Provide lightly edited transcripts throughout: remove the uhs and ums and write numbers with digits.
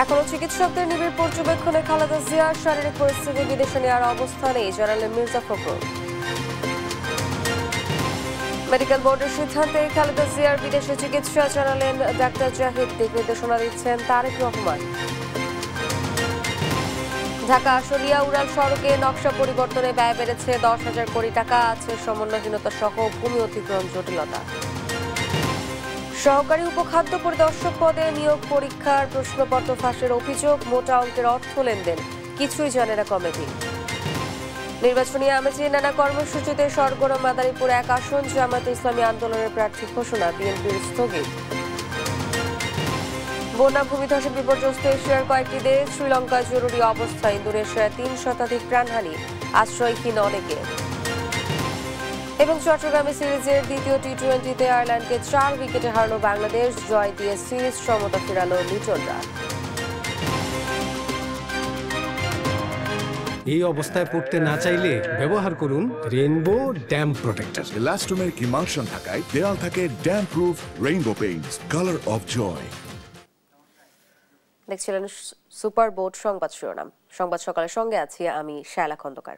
এখনো চিকিৎসকদের নিবিড় পর্যবেক্ষণে খালেদা জিয়ার শারীরিক পরিস্থিতি বিদেশে নেওয়ার অবস্থা নেই জানালেন মির্জা ফখরুল। মেডিকেল বোর্ডের সিদ্ধান্তে খালেদা জিয়ার বিদেশে চিকিৎসা জানালেন ডাক্তার জাহিদ। দিক নির্দেশনা দিচ্ছেন তারেক রহমান। ঢাকা আশুলিয়া উড়াল সড়কে নকশা পরিবর্তনে ব্যয় বেড়েছে 10,000 কোটি টাকা। আছে সমন্বয়হীনতা সহ ভূমি অধিগ্রহণ জটিলতা। সহকারী উপখাদ্য পরিদর্শক পদে নিয়োগ পরীক্ষার প্রশ্নপত্র ফাঁসের অভিযোগ। মোটা অঙ্কের অর্থ লেনদেন, কিছুই জানে না কমিটি। নির্বাচনী আমেজে নানা কর্মসূচিতে সরগরম মাদারীপুর 1 আসন। জামায়াতে ইসলামী আন্দোলনের প্রার্থী ঘোষণা, বিএনপির স্থগিত। বন্যা ভূমিধসে বিপর্যস্ত এশিয়ার কয়েকটি দেশ। শ্রীলঙ্কায় জরুরি অবস্থা। ইন্দোনেশিয়ায় 3 শতাধিক প্রাণহানি, আশ্রয়হীন অনেকে। এবং চট্টগ্রামে সিরিজের দ্বিতীয় টি-20তে আয়ারল্যান্ডকে 4 উইকেটে হারল বাংলাদেশ। জয় দিয়ে সিরিজ সমতা ফেরাল লিটনরা। এই অবস্থায় পড়তে না চাইলে ব্যবহার করুন Rainbow damp protector. Elastomeric emulsion থাকায় দেয়াল থাকে damp proof Rainbow Paints, colour of joy. দেখছিলেন সুপার বোর্ড সংবাদ শিরোনাম। সংবাদ সকালের সঙ্গে আছি আমি শায়লা খন্দকার।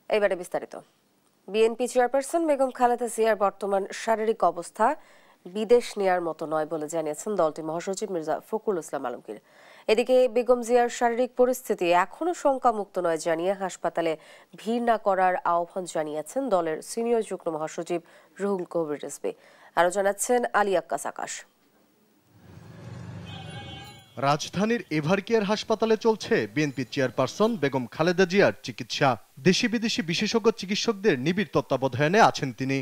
এবারে বিস্তারিত। বিএনপি চেয়ারপারসন বেগম খালেদা জিয়ার বর্তমান শারীরিক অবস্থা বিদেশ নেয়ার মতো নয় বলে জানিয়েছেন দলটির মহাসচিব মির্জা ফখরুল ইসলাম আলমগীর। এদিকে বেগম জিয়ার শারীরিক পরিস্থিতি এখনো শঙ্কামুক্ত নয় জানিয়ে হাসপাতালে ভিড় না করার আহ্বান জানিয়েছেন দলের সিনিয়র যুগ্ম মহাসচিব রুহুল কবির রিজভী। আরো জানাচ্ছেন আলী আক্কাস আকাশ। রাজধানীর এভারকেয়ার হাসপাতালে চলছে বিএনপি চেয়ারপারসন বেগম খালেদা জিয়ার চিকিৎসা। দেশি বিদেশি বিশেষজ্ঞ চিকিৎসকদের নিবিড় তত্ত্বাবধানে আছেন তিনি।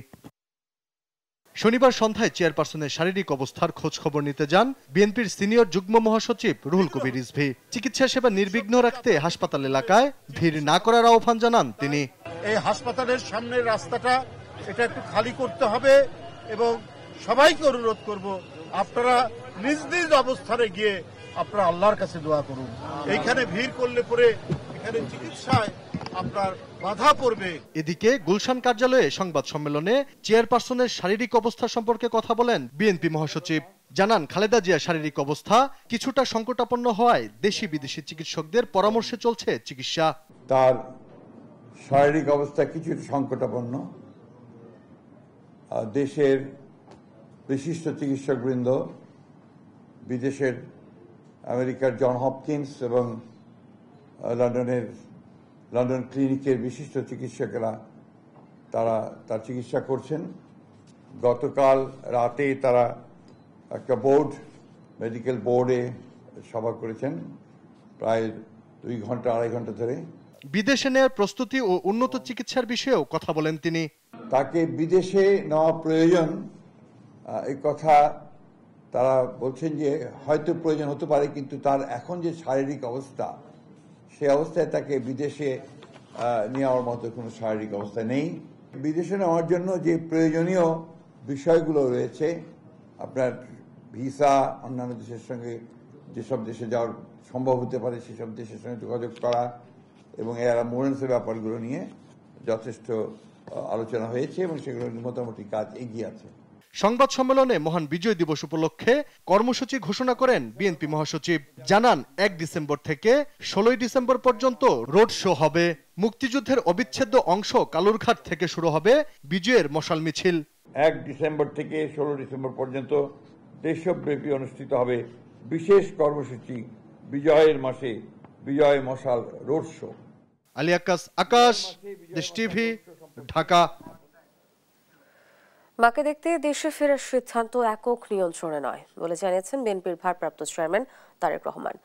শনিবার সন্ধ্যায় চেয়ারপারসনের শারীরিক অবস্থার খোঁজ খবর নিতে যান বিএনপির সিনিয়র যুগ্ম মহাসচিব রুহুল কবির রিজভী। চিকিৎসা সেবা নির্বিঘ্ন রাখতে হাসপাতাল এলাকায় ভিড় না করার আহ্বান জানান তিনি। এই হাসপাতালের সামনের রাস্তাটা এটা একটু খালি করতে হবে এবং সবাইকে অনুরোধ করব আপনারা নিজ নিজ অবস্থানে গিয়ে আপনারা আল্লাহর কাছে দোয়া করুন। এইখানে ভিড় করলে পরে এখানে চিকিৎসায় আপনার বাধা পড়বে। এদিকে গুলশান কার্যালয়ে সংবাদ সম্মেলনে চেয়ারপারসনের শারীরিক অবস্থা সম্পর্কে কথা বলেন বিএনপি মহাসচিব। জানান খালেদা জিয়ার শারীরিক অবস্থা কিছুটা সংকটাপন্ন হওয়ায় দেশি বিদেশি চিকিৎসকদের পরামর্শে চলছে চিকিৎসা। তার শারীরিক অবস্থা কিছুটা সংকটাপন্ন। দেশের বিশিষ্ট চিকিৎসকবৃন্দ, বিদেশের আমেরিকার জন হপকিন্স এবং লন্ডন ক্লিনিকের বিশিষ্ট চিকিৎসকেরা তার চিকিৎসা করছেন। গতকাল রাতে তারা একটা মেডিকেল বোর্ডে সভা করেছেন প্রায় 2 ঘন্টা 2.5 ঘন্টা ধরে। বিদেশে নেওয়ার প্রস্তুতি ও উন্নত চিকিৎসার বিষয়েও কথা বলেন তিনি। তাকে বিদেশে নেওয়া প্রয়োজন এই কথা তারা বলছেন যে হয়তো প্রয়োজন হতে পারে, কিন্তু তার এখন যে শারীরিক অবস্থা সে অবস্থায় তাকে বিদেশে নেওয়ার মতো কোনো শারীরিক অবস্থা নেই। বিদেশে নেওয়ার জন্য যে প্রয়োজনীয় বিষয়গুলো রয়েছে, আপনার ভিসা, অন্যান্য দেশের সঙ্গে যেসব দেশে যাওয়ার সম্ভব হতে পারে সেসব দেশের সঙ্গে যোগাযোগ করা এবং এর অ্যাম্বুলেন্সের ব্যাপারগুলো নিয়ে যথেষ্ট আলোচনা হয়েছে এবং সেগুলো মোটামুটি কাজ এগিয়ে আছে। সংবাদ সম্মেলনে মহান বিজয় দিবস উপলক্ষে কর্মসূচি ঘোষণা করেন বিএনপি মহাসচিব। জানান 1 ডিসেম্বর থেকে 16 ডিসেম্বর পর্যন্ত রোড শো হবে। মুক্তিযুদ্ধের অবিচ্ছেদ্য অংশ কালুরঘাট থেকে শুরু হবে বিজয়ের মশাল মিছিল। 1 ডিসেম্বর থেকে 16 ডিসেম্বর পর্যন্ত দেশব্যাপী অনুষ্ঠিত হবে বিশেষ কর্মসূচি বিজয়ের মাসে বিজয় মশাল রোড শো। আলী আক্কাস আকাশ, দেশ টিভি, ঢাকা। মাকে দেখতে দেশে ফেরার সিদ্ধান্ত একক নিয়ন্ত্রণে নয় বলে জানিয়েছেন বিএনপির ভারপ্রাপ্ত চেয়ারম্যান তারেক রহমান।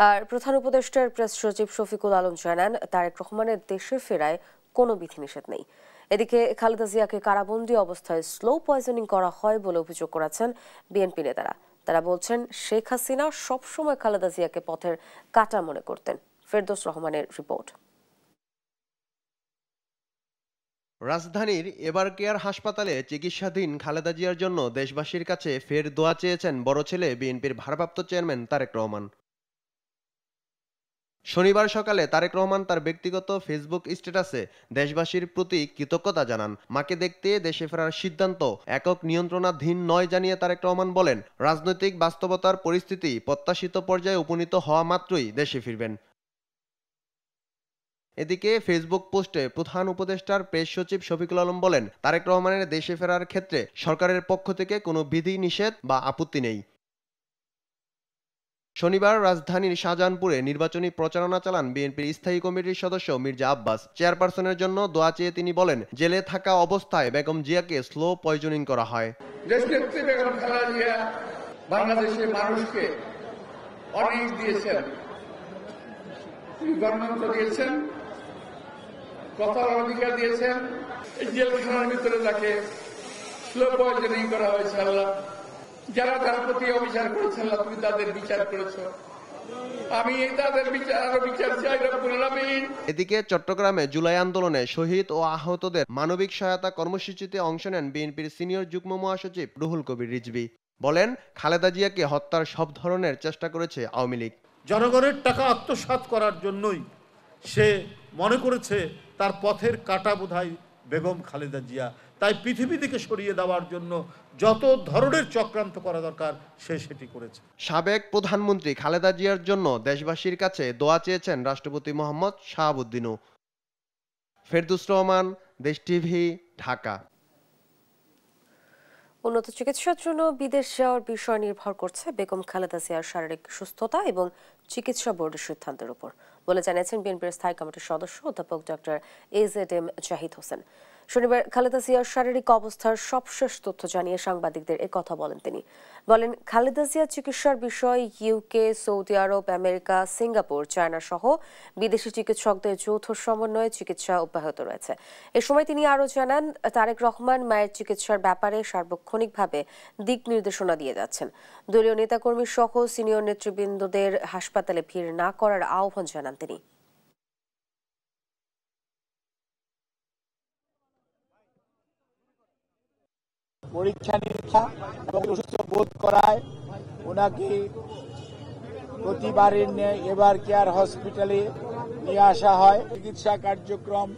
আর প্রধান উপদেষ্টার প্রেস সচিব শফিকুল আলম জানান তারেক রহমানের দেশে ফেরায় কোনো বিধিনিষেধ নেই। এদিকে খালেদা জিয়াকে কারাবন্দী অবস্থায় স্লো পয়জনিং করা হয় বলে অভিযোগ করেছেন বিএনপি নেতারা। তারা বলছেন শেখ হাসিনা সবসময় খালেদা জিয়াকে পথের কাঁটা মনে করতেন। ফেরদৌস রহমানের রিপোর্ট। রাজধানীর এভারকেয়ার হাসপাতালে চিকিৎসাধীন খালেদা জিয়ার জন্য দেশবাসীর কাছে ফের দোয়া চেয়েছেন বড় ছেলে বিএনপির ভারপ্রাপ্ত চেয়ারম্যান তারেক রহমান। শনিবার সকালে তারেক রহমান তার ব্যক্তিগত ফেসবুক স্ট্যাটাসে দেশবাসীর প্রতি কৃতজ্ঞতা জানান। মাকে দেখতে দেশে ফেরার সিদ্ধান্ত একক নিয়ন্ত্রণাধীন নয় জানিয়ে তারেক রহমান বলেন, রাজনৈতিক বাস্তবতার পরিস্থিতি প্রত্যাশিত পর্যায়ে উপনীত হওয়া মাত্রই দেশে ফিরবেন। এদিকে ফেসবুক পোস্টে প্রধান উপদেষ্টার প্রেস সচিব শফিকুল আলম বলেন, তারেক রহমানের দেশে ফেরার ক্ষেত্রে সরকারের পক্ষ থেকে কোনো বিধি নিষেধ বা আপত্তি নেই। শনিবার রাজধানীর শাহজাহানপুরে নির্বাচনী প্রচারণা চালান বিএনপির স্থায়ী কমিটির সদস্য মির্জা আব্বাস। চেয়ারপারসনের জন্য দোয়া চেয়ে তিনি বলেন, জেলে থাকা অবস্থায় বেগম জিয়াকে স্লো পয়জনিং করা হয়। দেশনেত্রী বেগম খালেদা জিয়া বাংলাদেশের মানুষকে অনেক দিয়েছেন, গণতন্ত্র দিয়েছেন, কথার অধিকার দিয়েছেন। এই জেলখানার ভিতরে তাকে স্লো পয়জনিং করা হয়েছে। আল্লাহ, যারা তার প্রতি অবিচার করেছেন, তুমি তাদের বিচার করেছ। আমি তাদের বিচার চাই রব্বুল আলামিন। এদিকে চট্টগ্রামে জুলাই আন্দোলনে শহীদ ও আহতদের মানবিক সহায়তা কর্মসূচিতে অংশ নেন বিএনপির সিনিয়র যুগ্ম মহাসচিব রুহুল কবির রিজভী। বলেন, খালেদা জিয়াকে হত্যার সব ধরনের চেষ্টা করেছে আওয়ামী লীগ। জনগণের টাকা আত্মসাৎ করার জন্যই সে মনে করেছে তার পথের কাঁটা বোধহয় বেগম খালেদা জিয়া। তাই পৃথিবী থেকে সরিয়ে দেওয়ার জন্য যত ধরনের চক্রান্ত করা দরকার সে সেটি করেছে। সাবেক প্রধানমন্ত্রী খালেদা জিয়ার জন্য দেশবাসীর কাছে দোয়া চেয়েছেন রাষ্ট্রপতি মোহাম্মদ শাহাবুদ্দিনও। ফেরদৌস রহমান, দেশ টিভি, ঢাকা। উন্নত চিকিৎসার জন্য বিদেশ যাওয়ার বিষয় নির্ভর করছে বেগম খালেদা জিয়ার শারীরিক সুস্থতা এবং চিকিৎসা বোর্ডের সিদ্ধান্তের উপর বলে জানিয়েছেন বিএনপির স্থায়ী কমিটির সদস্য অধ্যাপক ডক্টর AZM জাহিদ হোসেন। শনিবার খালেদা জিয়ার শারীরিক অবস্থার সবশেষ তথ্য জানিয়ে সাংবাদিকদের কথা বলেন তিনি। বলেন, খালেদা জিয়ার চিকিৎসার বিষয়ে ইউকে, সৌদি আরব, আমেরিকা, সিঙ্গাপুর, চায়না সহ বিদেশি চিকিৎসকদের যৌথ সমন্বয়ে চিকিৎসা অব্যাহত রয়েছে। এ সময় তিনি আরও জানান, তারেক রহমান মায়ের চিকিৎসার ব্যাপারে সার্বক্ষণিকভাবে দিক নির্দেশনা দিয়ে যাচ্ছেন। দলীয় নেতাকর্মী সহ সিনিয়র নেতৃবৃন্দদের হাসপাতালে ভিড় না করার আহ্বান জানান তিনি। পরীক্ষা নিরীক্ষা এবং সুস্থ বোধ করায় ওনাকে প্রতিবারের ন্যায় এভার কেয়ার হসপিটালে নিয়ে আসা হয়। চিকিৎসা কার্যক্রম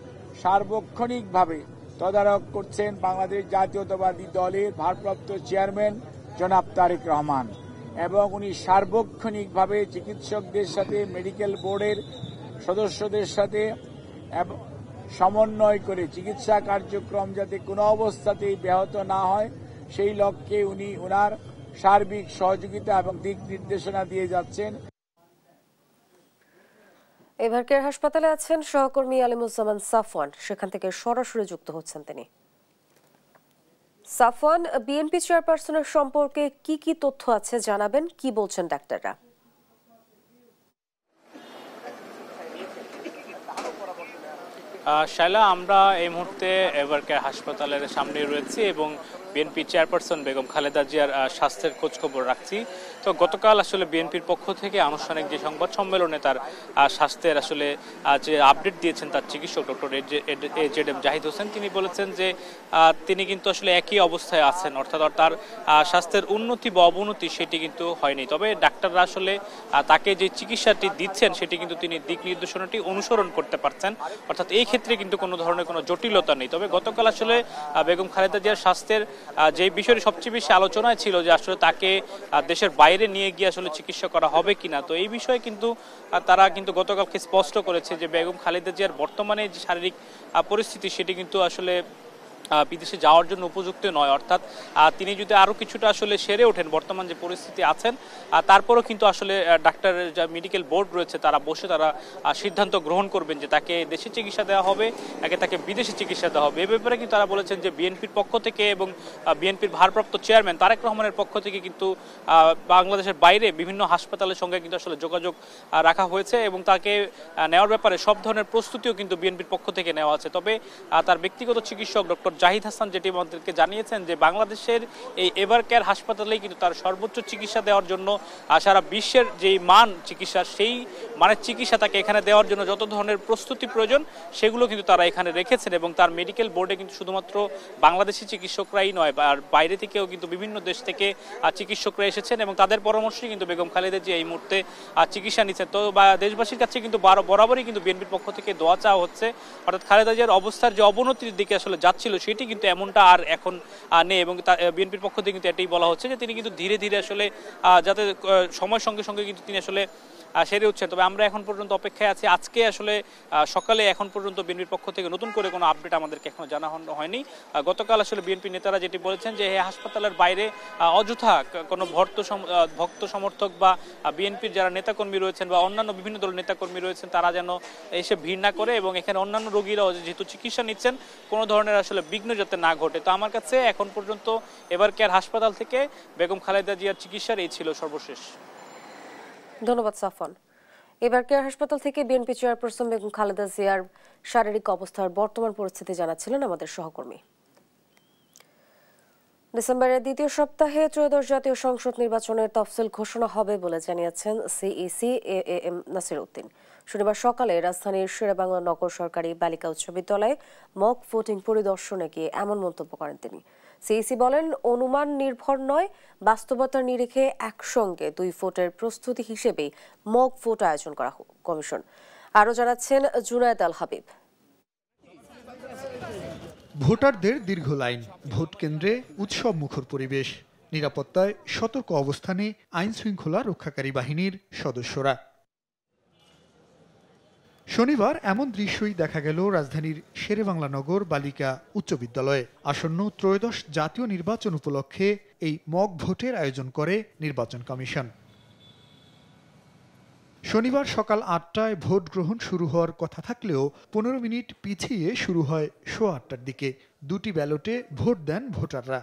সার্বক্ষণিকভাবে তদারক করছেন বাংলাদেশ জাতীয়তাবাদী দলের ভারপ্রাপ্ত চেয়ারম্যান জনাব তারেক রহমান, এবং উনি সার্বক্ষণিকভাবে চিকিৎসকদের সাথে, মেডিকেল বোর্ডের সদস্যদের সাথে সমন্বয় করে চিকিৎসা কার্যক্রম যাতে কোনো অবস্থাতেই ব্যাহত না হয় সেই লক্ষ্যে উনি ওনার সার্বিক সহযোগিতা এবং দিক নির্দেশনা দিয়ে যাচ্ছেন। এভার কেয়ার হাসপাতালে আছেন সহকর্মী আলিমুজ্জামান সাফওয়ান, সেখান থেকে সরাসরি যুক্ত হচ্ছেন তিনি। সাফওয়ান, বিএনপি চেয়ারপারসনের সম্পর্কে কি কি তথ্য আছে জানাবেন, কি বলছেন ডাক্তাররা? শাইলা, আমরা এই মুহূর্তে এভার কেয়ার হাসপাতালের সামনে রয়েছি এবং বিএনপি চেয়ারপারসন বেগম খালেদা জিয়ার স্বাস্থ্যের খোঁজখবর রাখছি। তো গতকাল আসলে বিএনপির পক্ষ থেকে আনুষ্ঠানিক যে সংবাদ সম্মেলনে তার স্বাস্থ্যের আসলে যে আপডেট দিয়েছেন তার চিকিৎসক ডক্টর AZM জাহিদ হোসেন, তিনি বলেছেন যে তিনি কিন্তু আসলে একই অবস্থায় আছেন, অর্থাৎ তার স্বাস্থ্যের উন্নতি বা অবনতি সেটি কিন্তু হয়নি। তবে ডাক্তাররা আসলে তাকে যে চিকিৎসাটি দিচ্ছেন সেটি কিন্তু তিনি দিক নির্দেশনাটি অনুসরণ করতে পারছেন, অর্থাৎ এই ক্ষেত্রে কিন্তু কোনো ধরনের কোনো জটিলতা নেই। তবে গতকাল আসলে বেগম খালেদা জিয়ার স্বাস্থ্যের যে বিষয়টি সবচেয়ে বেশি আলোচনায় ছিল যে আসলে তাকে দেশের বাইরে নিয়ে গিয়ে আসলে চিকিৎসা করা হবে কিনা, তো এই বিষয়ে কিন্তু তারা কিন্তু গতকালকে স্পষ্ট করেছে যে বেগম খালেদা জিয়ার বর্তমানে যে শারীরিক পরিস্থিতি সেটি কিন্তু আসলে বিদেশে যাওয়ার জন্য উপযুক্ত নয়, অর্থাৎ তিনি যদি আরও কিছুটা আসলে সেরে ওঠেন বর্তমান যে পরিস্থিতি আছেন, তারপরও কিন্তু আসলে ডাক্তারের যা মেডিকেল বোর্ড রয়েছে তারা বসে তারা সিদ্ধান্ত গ্রহণ করবেন যে তাকে দেশে চিকিৎসা দেওয়া হবে নাকি তাকে বিদেশে চিকিৎসা দেওয়া হবে। এ ব্যাপারে কিন্তু তারা বলেছেন যে বিএনপির পক্ষ থেকে এবং বিএনপির ভারপ্রাপ্ত চেয়ারম্যান তারেক রহমানের পক্ষ থেকে কিন্তু বাংলাদেশের বাইরে বিভিন্ন হাসপাতালের সঙ্গে কিন্তু আসলে যোগাযোগ রাখা হয়েছে এবং তাকে নেওয়ার ব্যাপারে সব ধরনের প্রস্তুতিও কিন্তু বিএনপির পক্ষ থেকে নেওয়া আছে। তবে তার ব্যক্তিগত চিকিৎসক ডক্টর ডক্টর জাহিদ হাসান যেটি আমাদেরকে জানিয়েছেন যে বাংলাদেশের এই এভারকেয়ার হাসপাতালেই কিন্তু তার সর্বোচ্চ চিকিৎসা দেওয়ার জন্য সারা বিশ্বের যেই মান চিকিৎসা সেই মানের চিকিৎসা তাকে এখানে দেওয়ার জন্য যত ধরনের প্রস্তুতি প্রয়োজন সেগুলো কিন্তু তারা এখানে রেখেছেন এবং তার মেডিকেল বোর্ডে কিন্তু শুধুমাত্র বাংলাদেশি চিকিৎসকরাই নয় আর বাইরে থেকেও কিন্তু বিভিন্ন দেশ থেকে চিকিৎসকরা এসেছেন এবং তাদের পরামর্শেই কিন্তু বেগম খালেদা জিয়া এই মুহূর্তে চিকিৎসা নিচ্ছেন। তো দেশবাসীর কাছে কিন্তু বরাবরই কিন্তু বিএনপির পক্ষ থেকে দোয়া চাওয়া হচ্ছে, অর্থাৎ খালেদা জিয়ার অবস্থার যে অবনতির দিকে আসলে যাচ্ছিল সেটি কিন্তু এমনটা আর এখন নেই এবং বিএনপির পক্ষ থেকে কিন্তু এটাই বলা হচ্ছে যে তিনি কিন্তু ধীরে ধীরে আসলে যাতে সময়ের সঙ্গে সঙ্গে কিন্তু তিনি আসলে সেরে উঠছেন। তবে আমরা এখন পর্যন্ত অপেক্ষায় আছি, আজকে আসলে সকালে এখন পর্যন্ত বিএনপির পক্ষ থেকে নতুন করে কোনো আপডেট আমাদেরকে এখনো জানা হয়নি। গতকাল আসলে বিএনপি নেতারা যেটি বলেছেন যে হাসপাতালের বাইরে অযথা কোনো ভক্ত সমর্থক বা বিএনপির যারা নেতাকর্মী রয়েছেন বা অন্যান্য বিভিন্ন দলের নেতাকর্মী রয়েছেন তারা যেন এসে ভিড় না করে এবং এখানে অন্যান্য রোগীরাও যেহেতু চিকিৎসা নিচ্ছেন কোনো ধরনের আসলে বিঘ্ন যাতে না ঘটে। তো আমার কাছে এখন পর্যন্ত এভারকেয়ার হাসপাতাল থেকে বেগম খালেদা জিয়ার চিকিৎসার এই ছিল সর্বশেষ। ধন্যবাদ সাফন। এভারকেয়ার হাসপাতাল থেকে বিএনপি চেয়ারপারসন বেগম খালেদা জিয়ার শারীরিক অবস্থার বর্তমান পরিস্থিতি জানাচ্ছিলেন আমাদের সহকর্মী। ডিসেম্বরের দ্বিতীয় সপ্তাহে ত্রয়োদশ জাতীয় সংসদ নির্বাচনের তফসিল ঘোষণা হবে বলে জানিয়েছেন সিইসি এএম নাসির উদ্দিন। শনিবার সকালে রাজধানীর শেরেবাংলা নগর সরকারি বালিকা উচ্চ বিদ্যালয়ে মক ভোটিং পরিদর্শনে গিয়ে এমন মন্তব্য করেন তিনি। সিইসি বলেন, অনুমান নির্ভর নয়, বাস্তবতার নিরিখে একসঙ্গে 2 ভোটের প্রস্তুতি হিসেবেই মক ভোট আয়োজন করা কমিশন। আরও জানাচ্ছেন জুনায়েদ আল হাবিব। ভোটারদের দীর্ঘ লাইন, ভোট কেন্দ্রে উৎসব মুখর পরিবেশ, নিরাপত্তায় সতর্ক অবস্থানে আইন শৃঙ্খলা রক্ষাকারী বাহিনীর সদস্যরা। শনিবার এমন দৃশ্যই দেখা গেল রাজধানীর শেরেবাংলা নগর বালিকা উচ্চ বিদ্যালয়ে। আসন্ন ত্রয়োদশ জাতীয় নির্বাচন উপলক্ষে এই মক ভোটের আয়োজন করে নির্বাচন কমিশন। শনিবার সকাল 8টায় ভোট গ্রহণ শুরু হওয়ার কথা থাকলেও 15 মিনিট পিছিয়ে শুরু হয় 8:15টার দিকে। 2টি ব্যালটে ভোট দেন ভোটাররা।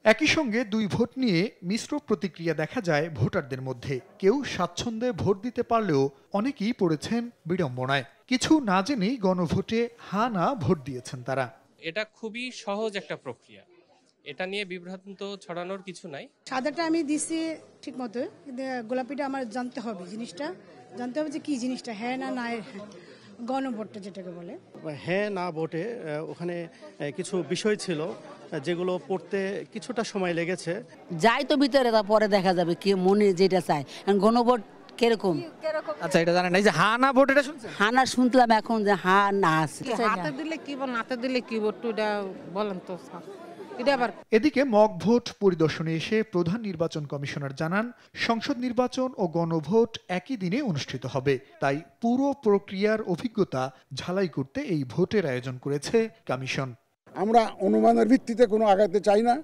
একই সঙ্গে 2 ভোট নিয়ে মিশ্র প্রতিক্রিয়া দেখা যায় ভোটারদের মধ্যে। কেউ স্বাচ্ছন্দ্যে ভোট দিতে পারলেও অনেকেই পড়েছেন বিড়ম্বনায়। কিছু না জেনেই গণভোটে হা না ভোট দিয়েছেন তারা। এটা খুবই সহজ একটা প্রক্রিয়া, এটা নিয়ে বিভ্রান্ত ছড়ানোর কিছু নাই। সাদাটা আমি দিছি ঠিক মতো, কিন্তু গোলাপিটা আমার জানতে হবে, জিনিসটা জানতে হবে যে কি জিনিসটা হ্যাঁ না না, গণভোটটা যেটাকে বলে। হ্যাঁ না ভোটে ওখানে কিছু বিষয় ছিল যেগুলো পড়তে কিছুটা সময় লেগেছে। যাই তো ভিতরে, পরে দেখা যাবে কি মনে যেটা চায়। গণভোট কিরকম? আচ্ছা, এটা জানেন না যে হা না ভোট, এটা শুনছেন? হা না শুনলাম, এখন যে হা না আছে। হাতে দিলে কি ভোট, নাতে দিলে কি ভোট, এটা বলেন তো। এদিকে মক ভোট পরিদর্শনে এসে প্রধান নির্বাচন কমিশনার জানান, সংসদ নির্বাচন ও গণভোট একই দিনে অনুষ্ঠিত হবে, তাই পুরো প্রক্রিয়ার অভিজ্ঞতা ঝালাই করতে এই ভোটের আয়োজন করেছে কমিশন। আমরা অনুমানের ভিত্তিতে কোনো আগাতে চাই না,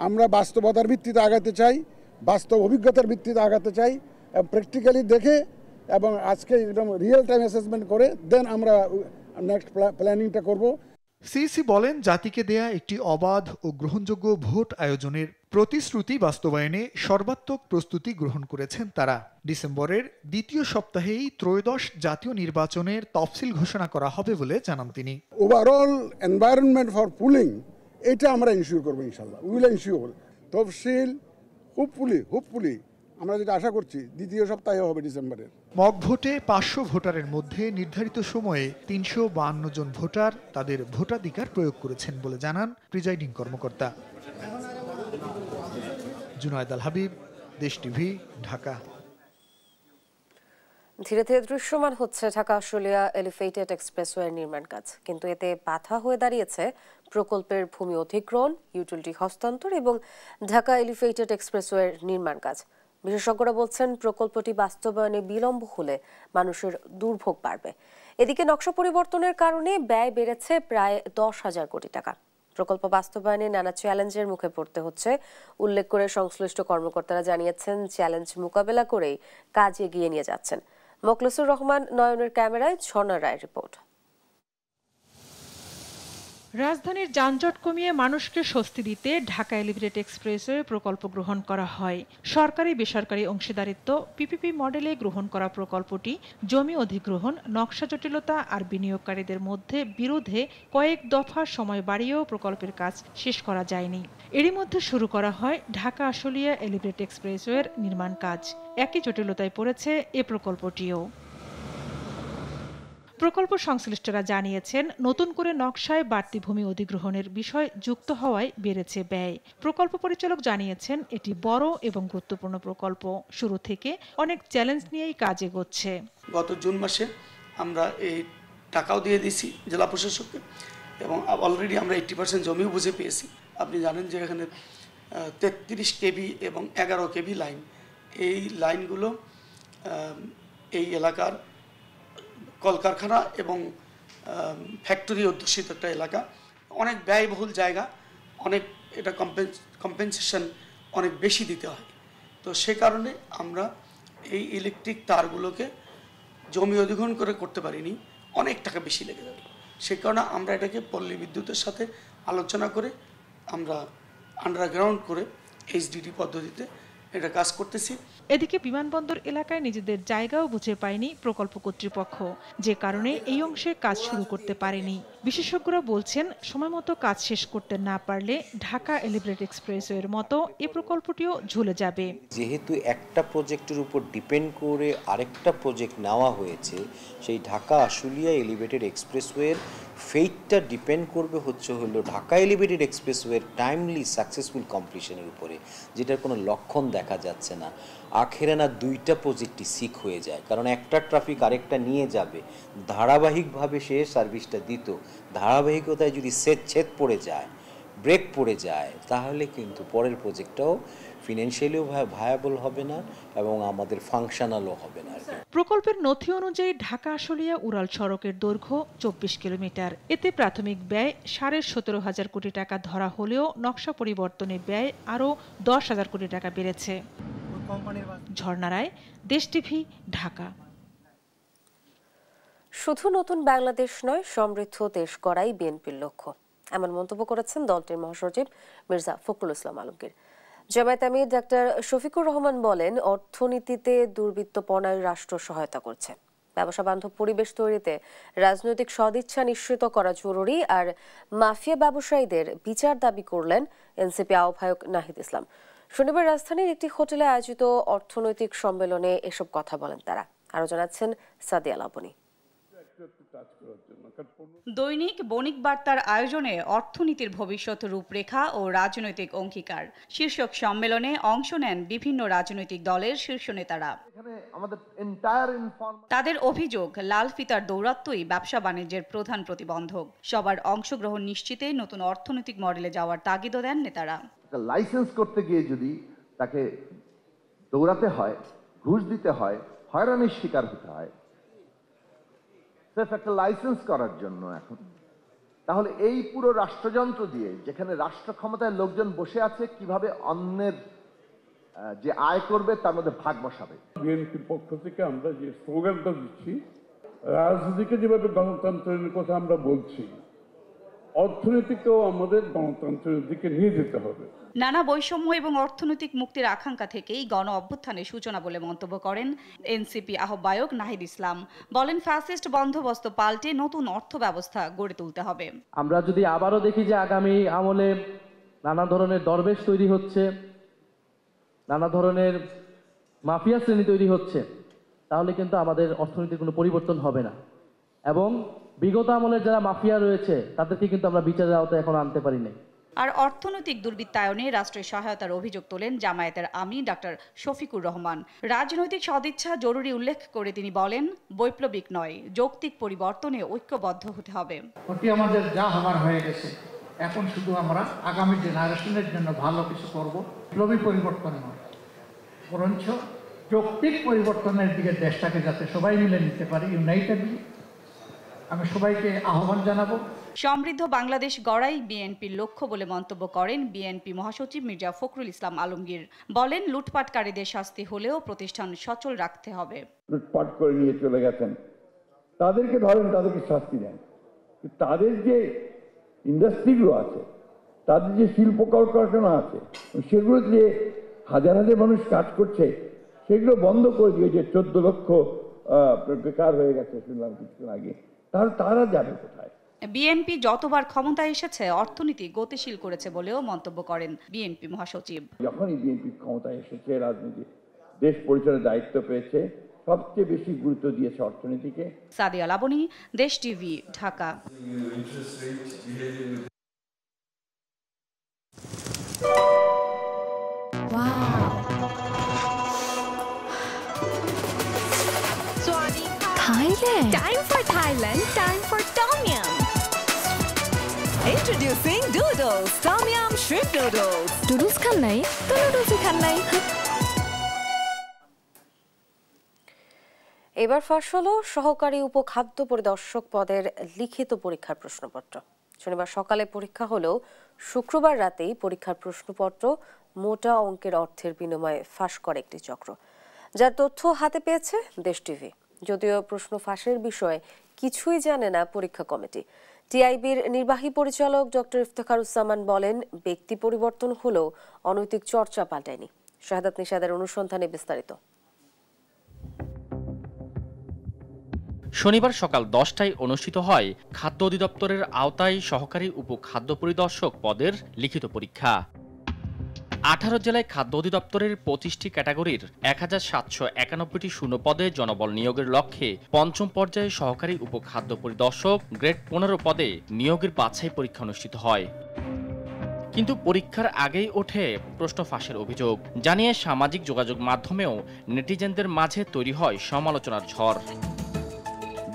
আমরা বাস্তবতার ভিত্তিতে আগাতে চাই, বাস্তব অভিজ্ঞতার ভিত্তিতে আগাতে চাই, প্র্যাকটিক্যালি দেখে এবং আজকে একদম রিয়েল টাইম অ্যাসেসমেন্ট করে দেন আমরা নেক্সট প্ল্যানিংটা করব। সিইসি বলেন, জাতিকে দেয়া একটি অবাধ ও গ্রহণযোগ্য ভোট আয়োজনের প্রতিশ্রুতি বাস্তবায়নে সর্বাত্মক প্রস্তুতি গ্রহণ করেছেন তারা। ডিসেম্বরের দ্বিতীয় সপ্তাহেই ত্রয়োদশ জাতীয় নির্বাচনের তফসিল ঘোষণা করা হবে বলে জানান তিনি। ওভারঅল এনভায়রনমেন্ট ফর পুলিং এটা আমরা ইনশিওর করবো ইনশাল্লাহ, উইল ইনশিওর। তফসিল হোপফুলি আমরা যেটা আশা করছি দ্বিতীয় সপ্তাহে হবে ডিসেম্বরের। মক ভোটে 500 ভোটারের মধ্যে নির্ধারিত সময়ে 352 জন ভোটার তাদের ভোটাধিকার প্রয়োগ করেছেন বলে জানান প্রিজাইডিং কর্মকর্তা। জুনায়েদ আল হাবিব, দেশ টিভি, ঢাকা। ধীরে ধীরে দৃশ্যমান হচ্ছে ঢাকা আশুলিয়া এলিভেটেড এক্সপ্রেসওয়ের নির্মাণ কাজ, কিন্তু এতে বাধা হয়ে দাঁড়িয়েছে প্রকল্পের ভূমি অধিগ্রহণ, ইউটিলিটি হস্তান্তর এবং ঢাকা এলিভেটেড এক্সপ্রেসওয়ের নির্মাণ কাজ। বিশেষজ্ঞরা বলছেন, প্রকল্পটি বাস্তবায়নে বিলম্ব হলে মানুষের দুর্ভোগ বাড়বে। এদিকে নকশা পরিবর্তনের কারণে ব্যয় বেড়েছে প্রায় 10,000 কোটি টাকা। প্রকল্প বাস্তবায়নে নানা চ্যালেঞ্জের মুখে পড়তে হচ্ছে উল্লেখ করে সংশ্লিষ্ট কর্মকর্তারা জানিয়েছেন, চ্যালেঞ্জ মোকাবেলা করেই কাজ এগিয়ে নিয়ে যাচ্ছেন। মোখলেসুর রহমান নয়নের ক্যামেরায় ঝর্ণা রায়ের রিপোর্ট। রাজধানীর যানজট কমিয়ে মানুষকে স্বস্তি দিতে ঢাকা এলিভেটেড এক্সপ্রেসওয়ে প্রকল্প গ্রহণ করা হয়। সরকারি বেসরকারি অংশীদারিত্ব পিপিপি মডেলে গ্রহণ করা প্রকল্পটি জমি অধিগ্রহণ, নকশা জটিলতা আর বিনিয়োগকারীদের মধ্যে বিরোধে কয়েক দফা সময় বাড়িয়েও প্রকল্পের কাজ শেষ করা যায়নি। এরই মধ্যে শুরু করা হয় ঢাকা আশুলিয়া এলিভেটেড এক্সপ্রেসওয়ের নির্মাণ কাজ। একই জটিলতায় পড়েছে এ প্রকল্পটিও। প্রকল্প সংশ্লিষ্টরা জানিয়েছেন, নতুন করে নকশায় বাড়তি ভূমি অধিগ্রহণের বিষয় যুক্ত হওয়ায় বেড়েছে ব্যয়। প্রকল্প পরিচালক জানিয়েছেন, এটি বড় এবং গুরুত্বপূর্ণ প্রকল্প। শুরু থেকে অনেক চ্যালেঞ্জ নিয়েই কাজ এগোচ্ছে। গত জুন মাসে আমরা এই টাকাও দিয়ে দিয়েছি জেলা প্রশাসককে এবং অলরেডি আমরা 80% জমিও বুঝে পেয়েছি। আপনি জানেন যে এখানে 33 কেভি এবং 11 কেভি লাইন, এই লাইনগুলো এই এলাকার কলকারখানা এবং ফ্যাক্টরি অধ্যুষিত একটা এলাকা, অনেক ব্যয়বহুল জায়গা, অনেক এটা কম্পেনসেশন অনেক বেশি দিতে হয়। তো সে কারণে আমরা এই ইলেকট্রিক তারগুলোকে জমি অধিগ্রহণ করে করতে পারিনি, অনেক টাকা বেশি লেগে যাবে। সে কারণে আমরা এটাকে পল্লী বিদ্যুতের সাথে আলোচনা করে আমরা আন্ডারগ্রাউন্ড করে এইচডিডি পদ্ধতিতে এটা কাজ করতেছি। এদিকে বিমানবন্দর এলাকায় নিজেদের জায়গাও বুঝে পায়নি প্রকল্প কর্তৃপক্ষ, যে কারণে এই অংশে কাজ শুরু করতে পারেনি। বিশেষজ্ঞরা বলছেন, সময়মতো কাজ শেষ করতে না পারলে ঢাকা এলিভেটেড এক্সপ্রেসওয়ের মতো এ প্রকল্পটিও ঝুলে যাবে। যেহেতু একটা প্রজেক্টের উপর ডিপেন্ড করে আরেকটা প্রজেক্ট নেওয়া হয়েছে, সেই ঢাকা আশুলিয়া এলিভেটেড এক্সপ্রেসওয়ের ফেটটা ডিপেন্ড করবে হলো ঢাকা এলিভেটেড এক্সপ্রেসওয়ের টাইমলি সাকসেসফুল কমপ্লিশনের উপরে, যেটার কোনো লক্ষণ দেখা যাচ্ছে না। আখেরে না দুইটা প্রজেক্টই সিক হয়ে যায়, কারণ একটা ট্রাফিক আরেকটা নিয়ে যাবে, ধারাবাহিকভাবে সে সার্ভিসটা দিত। ধারাবাহিকতায় যদি ছেদ পড়ে যায়, ব্রেক পড়ে যায়, তাহলে কিন্তু পরের প্রজেক্টটাও ফিনান্সিয়ালিও ভায়াবল হবে না এবং আমাদের ফাংশনালও হবে না। প্রকল্পের নথি অনুযায়ী ঢাকা আশুলিয়া উড়াল সড়কের দৈর্ঘ্য 24 কিলোমিটার। এতে প্রাথমিক ব্যয় 17.5 কোটি টাকা ধরা হলেও নকশা পরিবর্তনে ব্যয় আরও 10,000 কোটি টাকা বেড়েছে। ঝর্ণা রায়, দেশ টিভি, ঢাকা। শুধু নতুন বাংলাদেশ নয়, সমৃদ্ধ দেশ গড়াই বিএনপির লক্ষ্য, এমন মন্তব্য করেছেন দলটির মহাসচিব মির্জা ফখরুল ইসলাম আলমগীর। জামায়াত আমির ডাক্তার শফিকুর রহমান বলেন, অর্থনীতিতে দুর্বৃত্তপনায় রাষ্ট্র সহায়তা করছে। ব্যবসা বান্ধব পরিবেশ তৈরিতে রাজনৈতিক সদিচ্ছা নিশ্চিত করা জরুরি। আর মাফিয়া ব্যবসায়ীদের বিচার দাবি করলেন এনসিপি আহ্বায়ক নাহিদ ইসলাম। শনিবার রাজধানীর একটি হোটেলে আয়োজিত অর্থনৈতিক সম্মেলনে এসব কথা বলেন তারা। আরো জানাচ্ছেন সাদিয়া লাবনী। দৈনিক বণিক বার্তার আয়োজনে অর্থনীতির ভবিষ্যৎ রূপরেখা ও রাজনৈতিক অঙ্গীকার শীর্ষক সম্মেলনে অংশ নেন বিভিন্ন রাজনৈতিক দলের শীর্ষ নেতারা। তাদের অভিযোগ, লাল ফিতার দৌরাত্ম্যই ব্যবসা বাণিজ্যের প্রধান প্রতিবন্ধক। সবার অংশগ্রহণ নিশ্চিতে নতুন অর্থনৈতিক মডেলে যাওয়ার তাগিদও দেন নেতারা। লাইসেন্স করতে গিয়ে যদি তাকে দৌড়াতে হয়, ঘুষ দিতে হয়, হয়রানির শিকার হতে হয় একটা লাইসেন্স করার জন্য এখন, তাহলে এই পুরো রাষ্ট্রযন্ত্র দিয়ে, যেখানে রাষ্ট্র ক্ষমতায় লোকজন বসে আছে, কিভাবে অন্যের যে আয় করবে তার মধ্যে ভাগ বসাবে। বিএনপির পক্ষ থেকে আমরা যে স্লোগানটা দিচ্ছি, রাজনীতিকে যেভাবে গণতন্ত্রের কথা আমরা বলছি, অর্থনীতিকেও আমাদের গণতন্ত্রের দিকে নিয়ে যেতে হবে। নানা বৈষম্য এবং অর্থনৈতিক মুক্তির আকাঙ্ক্ষা থেকেই গণ অভ্যুত্থানের সূচনা বলে মন্তব্য করেন এনসিপি আহ্বায়ক নাহিদ ইসলাম। বলেন, ফ্যাসিস্ট বন্দোবস্ত পাল্টে নতুন অর্থ ব্যবস্থা গড়ে তুলতে হবে। আমরা যদি আবারও দেখি যে আগামী আমলে নানা ধরনের দরবেশ তৈরি হচ্ছে, নানা ধরনের মাফিয়া শ্রেণী তৈরি হচ্ছে, তাহলে কিন্তু আমাদের অর্থনীতির কোনো পরিবর্তন হবে না। এবং বিগত আমলের যারা মাফিয়া রয়েছে তাদেরকে কিন্তু আমরা বিচারের আওতায় এখন আনতে পারি না। আর অর্থনৈতিক দুর্বৃত্তায়নে রাষ্ট্রের সহায়তার অভিযোগ তোলেন জামায়াতের আমির ডাক্তার শফিকুর রহমান। রাজনৈতিক সদিচ্ছা জরুরি উল্লেখ করে তিনি বলেন, বৈপ্লবিক নয়, যৌক্তিক পরিবর্তনে ঐক্যবদ্ধ হতে হবে। আমাদের যা হবার হয়ে গেছে, এখন শুধু আমরা আগামী জেনারেশনের জন্য ভালো কিছু করব। বিপ্লবী পরিবর্তন নয়, বরঞ্চ যৌক্তিক পরিবর্তনের দিকে দেশটাকে যাতে সবাই মিলে নিতে পারি, ইউনাইটেডলি, আমি সবাইকে আহ্বান জানাবো। সমৃদ্ধ বাংলাদেশ গড়াই বিএনপির লক্ষ্য বলে মন্তব্য করেন বিএনপি মহাসচিব মির্জা ফখরুল ইসলাম আলমগীর। বলেন, লুটপাটকারীদের শাস্তি হলেও প্রতিষ্ঠান সচল রাখতে হবে। লুটপাট করে নিয়ে চলে গেছেন, তাদেরকে ধরেন, তাদেরকে শাস্তি দেন। তাদের যে ইন্ডাস্ট্রিগুলো আছে, তাদের যে শিল্প কলকারখানা আছে, সেগুলো যে হাজার হাজার মানুষ কাজ করছে, সেগুলো বন্ধ করে দিয়ে যে 14 লক্ষ বেকার হয়ে গেছে শুনলাম কিছুদিন আগে, তারা যাবে কোথায়? বিএনপি যতবার ক্ষমতায় এসেছে অর্থনীতি গতিশীল করেছে বলেও মন্তব্য করেন বিএনপি মহাসচিব। যখনই বিএনপি ক্ষমতায় এসেছে, রাজনীতি দেশ পরিচালনার দায়িত্ব পেয়েছে, সবচেয়ে বেশি গুরুত্ব দিয়েছে অর্থনীতিকে। সাদিয়া লাবনী, দেশ TV, Dhaka. Thailand. Time for Thailand. Time for Tom Yum. Introducing Doodles. Tom Yum Shrimp Noodles. Doodles খান নাই তো noodles খান নাই। এবার ফাঁস হলো সহকারী উপখাদ্য পরিদর্শক পদের লিখিত পরীক্ষার প্রশ্নপত্র। শনিবার সকালে পরীক্ষা হলেও শুক্রবার রাতেই পরীক্ষার প্রশ্নপত্র মোটা অঙ্কের অর্থের বিনিময়ে ফাঁস করে একটি চক্র, যার তথ্য হাতে পেয়েছে দেশ টিভি। যদিও প্রশ্ন ফাঁসের বিষয়ে কিছুই জানে না পরীক্ষা কমিটি। টিআইবির নির্বাহী পরিচালক ডক্টর ইফতেখারুজ্জামান বলেন, ব্যক্তি পরিবর্তন হলেও অনৈতিক চর্চা পাল্টায়নি। শাহাদাত নিশাদের অনুসন্ধানে বিস্তারিত। শনিবার সকাল 10টায় অনুষ্ঠিত হয় খাদ্য অধিদপ্তরের আওতায় সহকারী উপখাদ্য পরিদর্শক পদের লিখিত পরীক্ষা। 18 জেলায় খাদ্য অধিদপ্তরের 25টি ক্যাটাগরির 1791টি শূন্য পদে জনবল নিয়োগের লক্ষ্যে পঞ্চম পর্যায়ে সহকারী উপখাদ্য পরিদর্শক গ্রেড 15 পদে নিয়োগের বাছাই পরীক্ষা অনুষ্ঠিত হয়। কিন্তু পরীক্ষার আগেই ওঠে প্রশ্ন ফাঁসের অভিযোগ জানিয়ে সামাজিক যোগাযোগ মাধ্যমেও নেটিজেনদের মাঝে তৈরি হয় সমালোচনার ঝড়।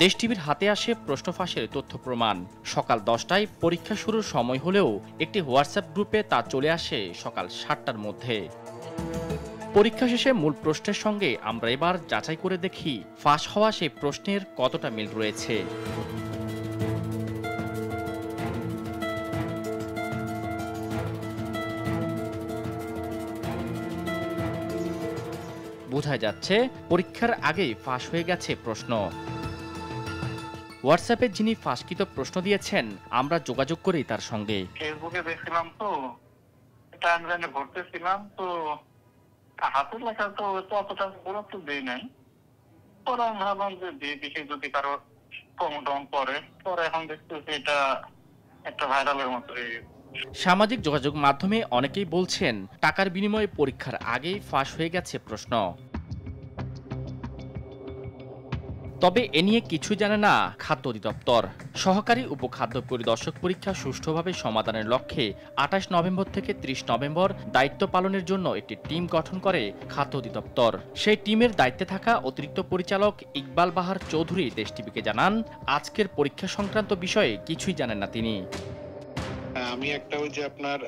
দেশ টিভির হাতে আসে প্রশ্ন ফাঁসের তথ্য প্রমাণ। সকাল 10টায় পরীক্ষা শুরুর সময় হলেও একটি হোয়াটসঅ্যাপ গ্রুপে তা চলে আসে সকাল 7টার মধ্যে। পরীক্ষা শেষে মূল প্রশ্নের সঙ্গে আমরা এবার যাচাই করে দেখি ফাঁস হওয়া সেই প্রশ্নের কতটা মিল রয়েছে। বোঝা যাচ্ছে পরীক্ষার আগেই ফাঁস হয়ে গেছে প্রশ্ন। হোয়াটসঅ্যাপে যিনি ফাঁসকৃত প্রশ্ন দিয়েছেন আমরা যোগাযোগ করি তার সঙ্গে। ফেসবুকে দেখছিলাম তো, টাইমলাইনে ভরতেছিলাম তো, হাতের লেখা তো অতটা গুরুত্ব দেই নাই। পরে আমি ভাবলাম যে দেখি যদি কারো কমন করে, পরে এখন দেখতেছি এটা একটা ভাইরালের মতো। সামাজিক যোগাযোগ মাধ্যমে অনেকেই বলছেন টাকার বিনিময়ে পরীক্ষার আগেই ফাঁস হয়ে গেছে প্রশ্ন। তবে এ নিয়ে কিছু জানে না খাদ্য অধিদপ্তর। সহকারী উপখাদ্য পরিদর্শক পরীক্ষা সুষ্ঠুভাবে সমাধানের লক্ষ্যে 28 নভেম্বর থেকে 30 নভেম্বর দায়িত্ব পালনের জন্য একটি টিম গঠন করে খাদ্য অধিদপ্তর। সেই টিমের দায়িত্বে থাকা অতিরিক্ত পরিচালক ইকবাল বাহার চৌধুরী দেশ টিভিকে জানান, আজকের পরীক্ষা সংক্রান্ত বিষয়ে কিছুই জানেন না তিনি। আমি একটা ওই যে আপনার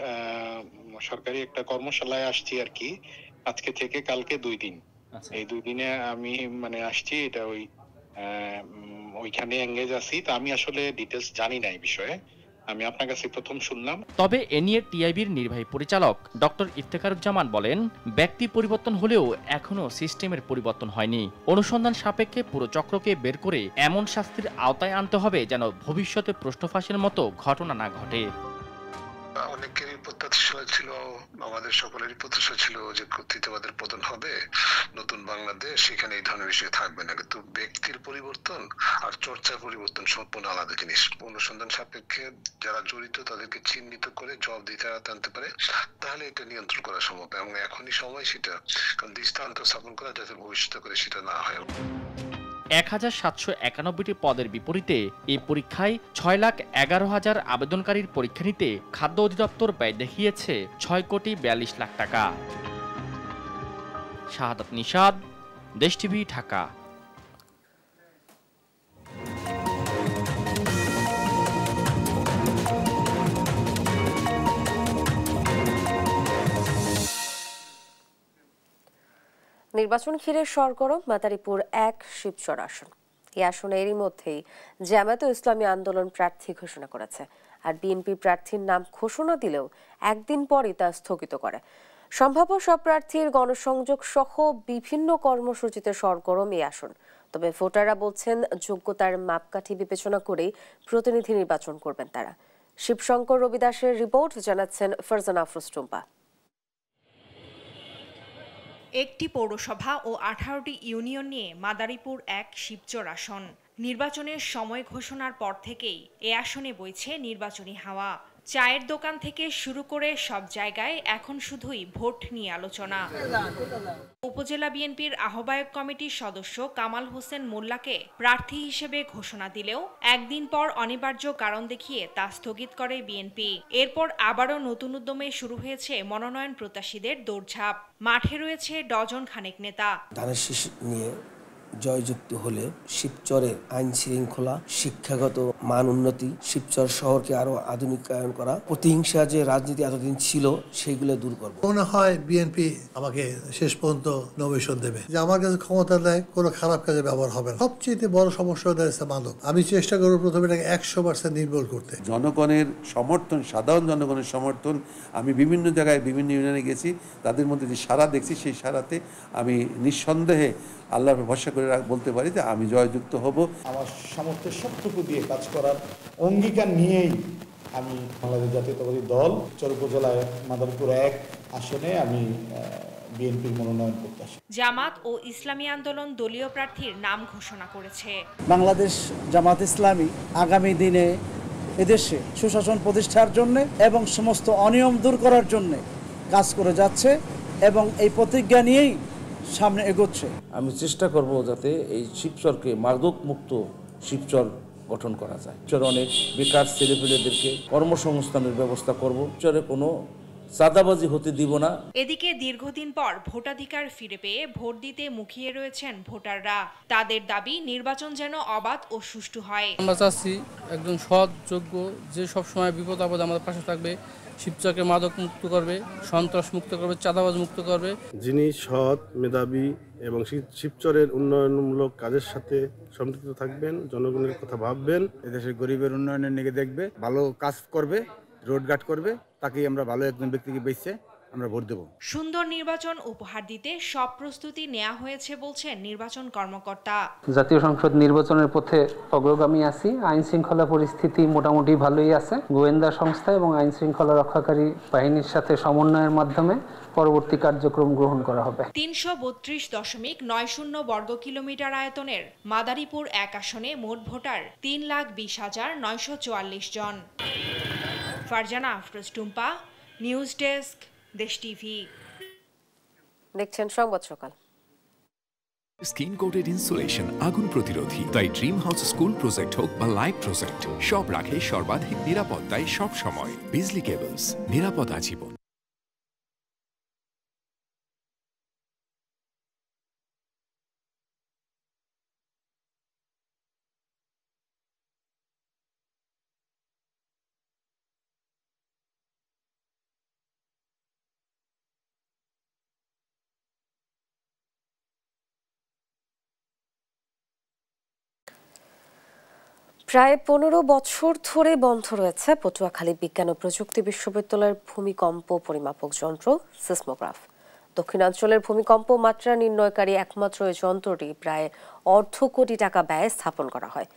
সরকারি একটা কর্মশালায় আসছি আর কি, আজকে থেকে কালকে 2 দিন। এই 2 দিনে আমি আসছি, এটা ওইখানে এঙ্গেজ আছি। তো আমি আসলে ডিটেইলস জানি না এই বিষয়ে, আমি আপনার কাছে প্রথম শুনলাম। তবে এ নিয়ে টিআইবির নির্বাহী পরিচালক ডক্টর ইফতেখারুজ্জামান বলেন, ব্যক্তি পরিবর্তন হলেও এখনো সিস্টেমের পরিবর্তন হয়নি। অনুসন্ধান সাপেক্ষে পুরো চক্রকে বের করে এমন শাস্তির আওতায় আনতে হবে যেন ভবিষ্যতে প্রশ্ন ফাঁসের মতো ঘটনা না ঘটে। অনেকেরই প্রত্যাশা ছিল, আমাদের সকলেরই প্রত্যাশা ছিল যে কর্তৃত্ববাদের পতন হবে, নতুন বাংলাদেশ, সেখানে এই ধরনের বিষয় থাকবে না। কিন্তু ব্যক্তির পরিবর্তন আর চর্চার পরিবর্তন সম্পূর্ণ আলাদা জিনিস। অনুসন্ধান সাপেক্ষে যারা জড়িত তাদেরকে চিহ্নিত করে জবাবদিহিতা আনতে পারে, তাহলে এটা নিয়ন্ত্রণ করা সম্ভব। এবং এখনই সময় সেটা দৃষ্টান্ত স্থাপন করা, যাতে ভবিষ্যতে করে সেটা না হয়। 1791টি পদের বিপরীতে এই পরীক্ষায় 6,11,000 আবেদনকারীর পরীক্ষা নিতে খাদ্য অধিদপ্তর ব্যয় দেখিয়েছে 6,42,00,000 টাকা। শাহাদাত নিশাদ, দেশ টিভি, ঢাকা। নির্বাচন ঘিরে সরগরম মাদারীপুর 1 শিবচর আসন। এই আসনে এরই মধ্যেই জামায়াতে ইসলামী আন্দোলন প্রার্থী ঘোষণা করেছে, আর বিএনপি প্রার্থীর নাম ঘোষণা দিলেও একদিন পরই তা স্থগিত করে। সম্ভাব্য সব প্রার্থীর গণসংযোগ সহ বিভিন্ন কর্মসূচিতে সরগরম এই আসন। তবে ভোটাররা বলছেন যোগ্যতার মাপকাঠি বিবেচনা করেই প্রতিনিধি নির্বাচন করবেন তারা। শিবশঙ্কর রবিদাসের রিপোর্ট, জানাচ্ছেন ফারজানা আফরোজ টুম্পা। একটি পৌরসভা ও 18টি ইউনিয়ন নিয়ে মাদারীপুর এক শিবচর আসন। নির্বাচনের সময় ঘোষণার পর থেকেই এ আসনে বইছে নির্বাচনী হাওয়া। চায়ের দোকান থেকে শুরু করে সব জায়গায় এখন শুধুই ভোট নিয়ে আলোচনা। উপজেলা বিএনপির আহ্বায়ক কমিটির সদস্য কামাল হোসেন মোল্লাকে প্রার্থী হিসেবে ঘোষণা দিলেও একদিন পর অনিবার্য কারণ দেখিয়ে তা স্থগিত করে বিএনপি। এরপর আবারও নতুন উদ্যমে শুরু হয়েছে মনোনয়ন প্রত্যাশীদের দৌড়ঝাঁপ। মাঠে রয়েছে ডজন খানেক নেতা। ধানের শীষ নিয়ে জয়যুক্ত হলে শিবচরের আইন শৃঙ্খলা, শিক্ষাগত মান উন্নতি, শিবচর শহরকে আরো আধুনিকায়ন করা, প্রতিহিংসা যে রাজনীতি এতদিন ছিল সেইগুলো দূর করব। মনে হয় বিএনপি আমাকে শেষ পর্যন্ত নমিনেশন দেবে, যে আমার কাছে ক্ষমতা দেয় কোনো খারাপ কাজে ব্যবহার হবে না। সবচেয়ে বড় সমস্যা হচ্ছে মাদক। আমি চেষ্টা করব প্রথমে এটাকে 100% নির্মূল করতে। জনগণের সমর্থন, সাধারণ জনগণের সমর্থন, আমি বিভিন্ন জায়গায় বিভিন্ন ইউনিয়নে গেছি, তাদের মধ্যে যে সাড়া দেখছি সেই সাড়াতে আমি নিঃসন্দেহে আল্লাহর ভরসা করে বলতে পারি যে আমি জয়যুক্ত হব। আমার সামর্থ্যের সবটুকু দিয়ে কাজ করার অঙ্গীকার নিয়েই আমি বাংলাদেশ জাতীয়তাবাদী দল চর উপজেলায় মাদারীপুর 1 আসনে আমি বিএনপির মনোনয়ন প্রত্যাশী। জামাত ও ইসলামী আন্দোলন দলীয় প্রার্থীর নাম ঘোষণা করেছে। বাংলাদেশ জামাত ইসলামী আগামী দিনে এদেশে সুশাসন প্রতিষ্ঠার জন্য এবং সমস্ত অনিয়ম দূর করার জন্য কাজ করে যাচ্ছে এবং এই প্রতিজ্ঞা নিয়েই সামনে এগোচ্ছে। আমি চেষ্টা করব যাতে এই শিবচরকে মাদক মুক্ত শিবচর গঠন করা যায়। শিবচরে অনেক বেকার ছেলেপেলেদেরকে কর্মসংস্থানের ব্যবস্থা করব। শিবচরে কোনো চাঁদাবাজি হতে দিব না। এদিকে দীর্ঘদিন পর ভোটাধিকার ফিরে পেয়ে ভোট দিতে মুখিয়ে রয়েছেন ভোটাররা। তাদের দাবি নির্বাচন যেন অবাধ ও সুষ্ঠু হয়। আমরা চাচ্ছি একজন সৎ, যোগ্য, যে সবসময় বিপদ আপদে আমাদের পাশে থাকবে, শিবচরকে মাদক মুক্ত করবে, সন্ত্রাস মুক্ত করবে, চাঁদাবাজ মুক্ত করবে। যিনি সৎ, মেধাবী এবং শিবচরের উন্নয়নমূলক কাজের সাথে সম্পৃক্ত থাকবেন, জনগণের কথা ভাববেন, এদেশের গরিবের উন্নয়নের দিকে দেখবে, ভালো কাজ করবে, রোডঘাট করবে, তাকেই আমরা ভালো একজন ব্যক্তিকে বেছে আমরা ভোট দেব। সুন্দর নির্বাচন উপহার দিতে সব প্রস্তুতি নেওয়া হয়েছে বলছেন নির্বাচন কর্মকর্তা। জাতীয় সংসদ নির্বাচনের পথে অগ্রগামী আছি। আইন শৃঙ্খলা পরিস্থিতি মোটামুটি ভালোই আছে। গোয়েন্দা সংস্থা এবং আইন শৃঙ্খলা রক্ষাকারী বাহিনীর সাথে সমন্বয়ের মাধ্যমে পরবর্তী কার্যক্রম গ্রহণ করা হবে। 332.90 বর্গ কিলোমিটার আয়তনের মাদারীপুর 1 আসনে মোট ভোটার 3,20,944 জন। ফারজানা আফরোজ টুম্পা, নিউজ ডেস্ক, দেশ টিভি। দেখছেন সংবাদ সকাল। স্কিন কোটেড ইনসুলেশন আগুন প্রতিরোধী, তাই ড্রিম হাউস স্কুল প্রজেক্ট হোক বা লাইফ প্রজেক্ট, সব রাখে সর্বাধিক নিরাপত্তায় সব সময়। বিজলি কেবলস, নিরাপদ আজীবন। প্রায় 15 বছর ধরে বন্ধ রয়েছে পটুয়াখালী বিজ্ঞান ও প্রযুক্তি বিশ্ববিদ্যালয়ের ভূমিকম্প পরিমাপক যন্ত্র সিসমোগ্রাফ। দক্ষিণাঞ্চলের ভূমিকম্প মাত্রা নির্ণয়কারী একমাত্র এই যন্ত্রটি প্রায় $1.5 কোটি ব্যয়ে স্থাপন করা হয়।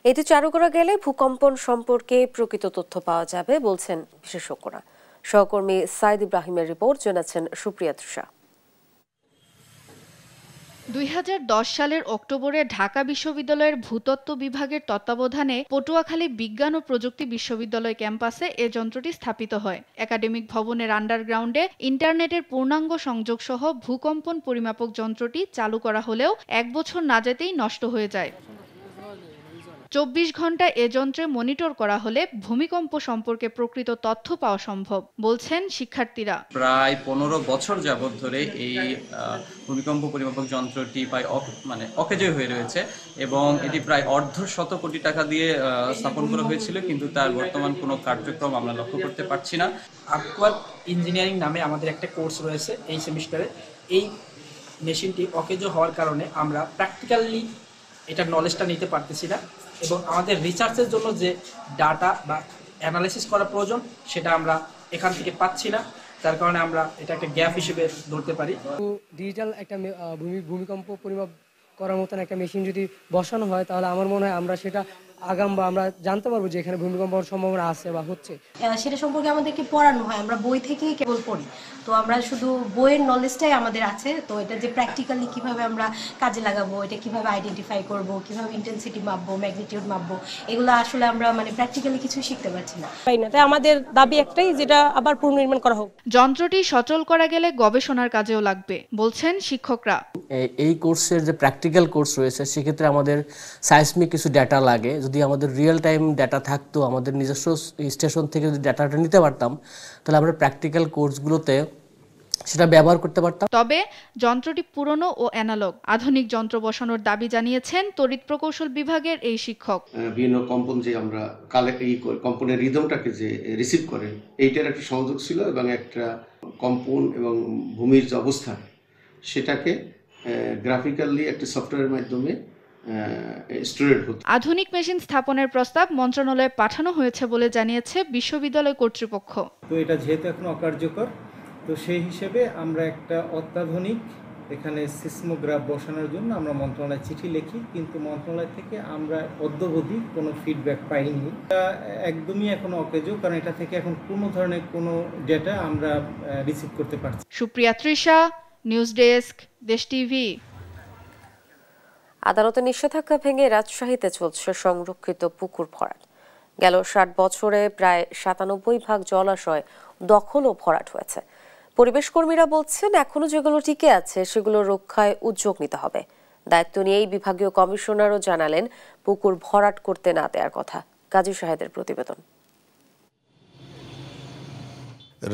এটি চালু করা গেলে ভূকম্পন সম্পর্কে প্রকৃত তথ্য পাওয়া যাবে বলছেন বিশেষজ্ঞরা। সহকর্মী সাইদ ইব্রাহিমের রিপোর্ট, জানাচ্ছেন সুপ্রিয়া তৃষা। 2010 সালের অক্টোবরে ঢাকা বিশ্ববিদ্যালয়ের ভূতত্ত্ব বিভাগের তত্ত্বাবধানে পটুয়াখালী বিজ্ঞান ও প্রযুক্তি বিশ্ববিদ্যালয় ক্যাম্পাসে এ যন্ত্রটি স্থাপিত হয়। একাডেমিক ভবনের আন্ডারগ্রাউন্ডে ইন্টারনেটের পূর্ণাঙ্গ সংযোগ সহ ভূকম্পন পরিমাপক যন্ত্রটি চালু করা হলেও 1 বছর না যেতেই নষ্ট হয়ে যায়। 24 ঘন্টা এ যন্ত্রে মনিটর করা হলে ভূমিকম্প সম্পর্কে প্রকৃত তথ্য পাওয়া সম্ভব বলছেন শিক্ষার্থীরা। প্রায় 15 বছর যাবত ধরে এই ভূমিকম্প পরিমাপক যন্ত্রটি প্রায় অকেজয় হয়ে রয়েছে এবং এটি প্রায় $1.5 কোটি দিয়ে স্থাপন করা হয়েছিল, কিন্তু তার বর্তমান কোনো কার্যক্রম আমরা লক্ষ্য করতে পারছি না। আকুয়ার ইঞ্জিনিয়ারিং নামে আমাদের একটা কোর্স রয়েছে এই সেমিস্টারে। এই মেশিনটি অকেজো হওয়ার কারণে আমরা প্র্যাকটিক্যালি এটার নলেজটা নিতে পারতেছি না এবং আমাদের রিসার্চের জন্য যে ডাটা বা অ্যানালাইসিস করা প্রয়োজন সেটা আমরা এখান থেকে পাচ্ছি না, যার কারণে আমরা এটা একটা গ্যাপ হিসেবে ধরতে পারি। ডিজিটাল একটা ভূমিকম্প পরিমাপ করার মতন একটা মেশিন যদি বসানো হয় তাহলে আমার মনে হয় আমরা সেটা আগাম বা আমরা জানতে পারবো যে এখানে ভূমিকম্প হওয়ার সম্ভাবনা আছে বা হচ্ছে, সেটা সম্পর্কে আমাদেরকে পড়ানো হয়। আমরা বই থেকেই কেবল পড়ি, তো আমরা শুধু বইয়ের নলেজটাই আমাদের আছে। তো এটা যে প্র্যাকটিক্যালি কিভাবে আমরা কাজে লাগাবো, এটা কিভাবে আইডেন্টিফাই করব, কিভাবে ইন্টেন্সিটি মাপবো, ম্যাগনিটিউড মাপবো, এগুলো আসলে আমরা মানে প্র্যাকটিক্যালি কিছুই শিখতে পারছি না। তাই আমাদের দাবি একটাই, যেটা আবার পুনর্নির্মাণ করা হোক। যন্ত্রটি সচল করা গেলে গবেষণার কাজেও লাগবে বলছেন শিক্ষকরা। এই কোর্সের যে প্র্যাকটিক্যাল কোর্স রয়েছে সেক্ষেত্রে আমাদের সাইসমিক কিছু ডেটা লাগে। যদি আমাদের রিয়েল টাইম ডেটা থাকতো, আমাদের নিজস্ব স্টেশন থেকে যদি ডাটাটা নিতে পারতাম, তাহলে আমরা প্র্যাকটিক্যাল কোর্সগুলোতে সেটা ব্যবহার করতে পারতাম। তবে যন্ত্রটি পুরনো ও অ্যানালগ, আধুনিক যন্ত্র বসানোর দাবি জানিয়েছেন তড়িৎ প্রকৌশল বিভাগের এই শিক্ষক। বিভিন্ন কম্পন যে আমরা কম্পনের রিদমটাকে যে রিসিভ করে, এইটার একটা সংযোগ ছিল এবং একটা কম্পন এবং ভূমির যে অবস্থা সেটাকে গ্রাফিক্যালি একটা সফটওয়্যারের মাধ্যমে আধুনিক মেশিন স্থাপনের প্রস্তাব মন্ত্রণালয়ে পাঠানো হয়েছে বলে জানিয়েছে বিশ্ববিদ্যালয় কর্তৃপক্ষ। তো এটা যেহেতু এখন অকার্যকর, তো সেই হিসেবে আমরা একটা অত্যাধুনিক এখানে সিসমোগ্রাফ বসানোর জন্য আমরা মন্ত্রণালয়ে চিঠি লিখি, কিন্তু মন্ত্রণালয় থেকে আমরা অদ্যাবধি কোনো ফিডব্যাক পাইনি। এটা একদমই এখন অকেজো, কারণ এটা থেকে এখন কোনো ধরনের কোনো ডেটা আমরা রিসিভ করতে পারছি। সুপ্রিয়া তৃষা, নিউজ ডেস্ক, দেশ টিভি। আদালতের নিষেধাজ্ঞা ভেঙে রাজশাহীতে চলছে সংরক্ষিত পুকুর ভরাট। গেল 60 বছরে প্রায় 97% জলাশয় দখল ও ভরাট হয়েছে। পরিবেশ কর্মীরা বলছেন, এখনো যেগুলো টিকে আছে সেগুলো রক্ষায় উদ্যোগ নিতে হবে। দায়িত্ব নিয়েই বিভাগীয় কমিশনারও জানালেন পুকুর ভরাট করতে না দেওয়ার কথা। কাজী শাহেদের প্রতিবেদন।